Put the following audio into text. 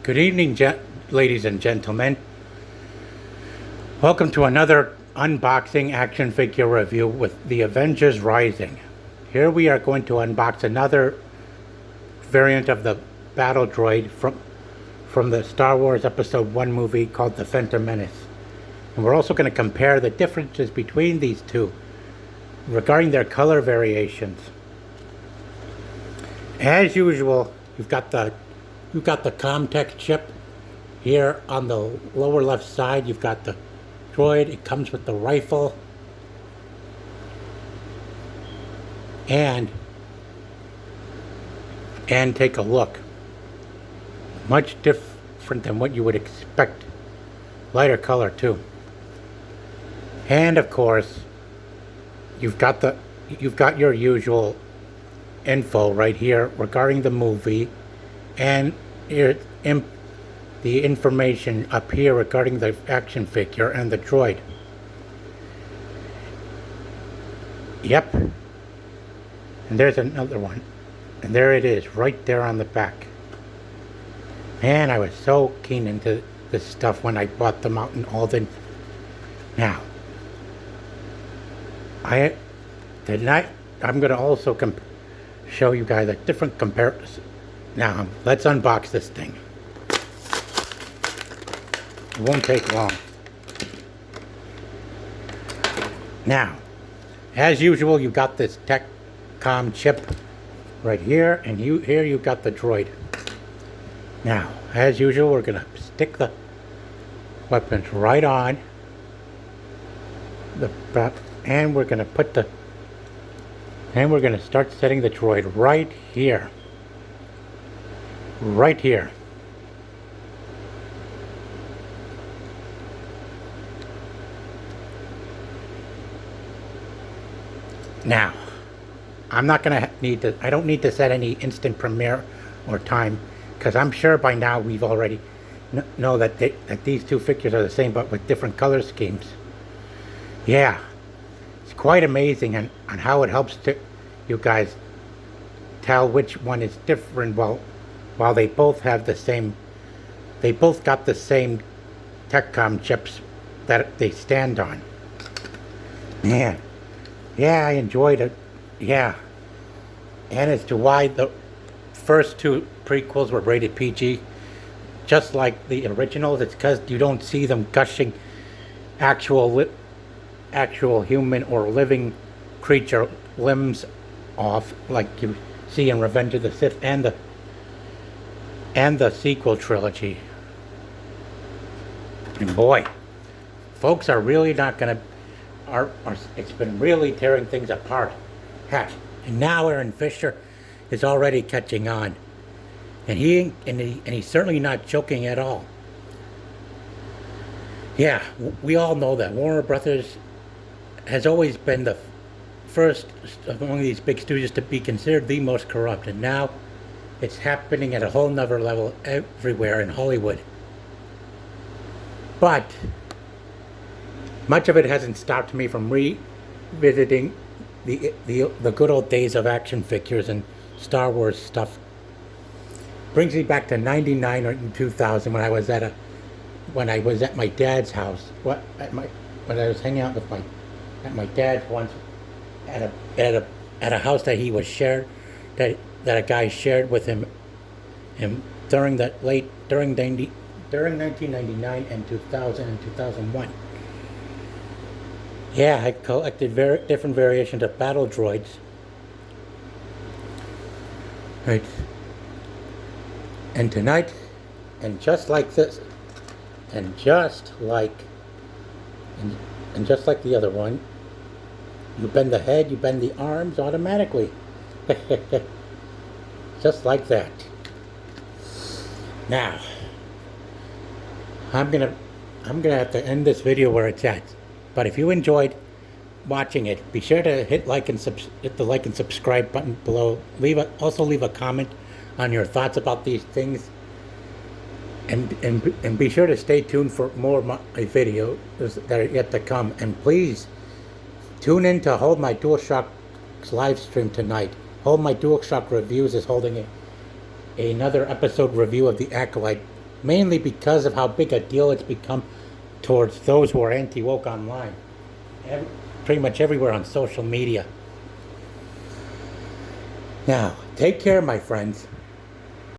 Good evening, ladies and gentlemen. Welcome to another unboxing action figure review with the Avengers Rising. Here we are going to unbox another variant of the Battle Droid from the Star Wars Episode 1 movie called The Phantom Menace. And we're also going to compare the differences between these two regarding their color variations. As usual, you've got the Comtech chip here on the lower left side. You've got the droid. It comes with the rifle and take a look. Much different than what you would expect. Lighter color too. And of course, you've got your usual info right here regarding the movie, and the information up here regarding the action figure and the droid. Yep. And there's another one. And there it is, right there on the back. Man, I was so keen into this stuff when I bought them out in Alden. Now, I'm going to also show you guys a different comparison. Now, let's unbox this thing. It won't take long. Now, as usual, you got this TechCom chip right here, and here you got the droid. Now, as usual, we're going to stick the weapons right on the back, and we're going to start setting the droid right here. Right here. Now, I don't need to set any instant premiere or time, because I'm sure by now we've already know that these two figures are the same but with different color schemes. Yeah, it's quite amazing on how it helps you guys tell which one is different while they both got the same TechCom chips that they stand on. Man, yeah, I enjoyed it. Yeah. And as to why the first two prequels were rated PG, just like the originals, it's because you don't see them gushing actual human or living creature limbs off like you see in Revenge of the Sith and the sequel trilogy. And boy, folks are really not going to. It's been really tearing things apart. Heck, and now Aaron Fisher is already catching on, and he's certainly not joking at all. Yeah, we all know that Warner Brothers has always been the first among these big studios to be considered the most corrupt, and now it's happening at a whole nother level everywhere in Hollywood. But much of it hasn't stopped me from revisiting the good old days of action figures and Star Wars stuff. Brings me back to '99 or 2000 when I was at my dad's house. When I was hanging out at my dad's once at a house that he was shared that a guy shared with him during 1999 and 2000 and 2001. Yeah, I collected different variations of Battle Droids. Right. And tonight, and just like this, and just like the other one, you bend the head, you bend the arms automatically. Just like that. Now, I'm gonna have to end this video where it's at. But if you enjoyed watching it, be sure to hit the like and subscribe button below. Also leave a comment on your thoughts about these things, and be sure to stay tuned for more of my videos that are yet to come. And please tune in to Hold My DualShock's live stream tonight. Hold My DualShock Reviews is holding another episode review of The Acolyte mainly because of how big a deal it's become towards those who are anti-woke online. Pretty much everywhere on social media. Now, take care, my friends.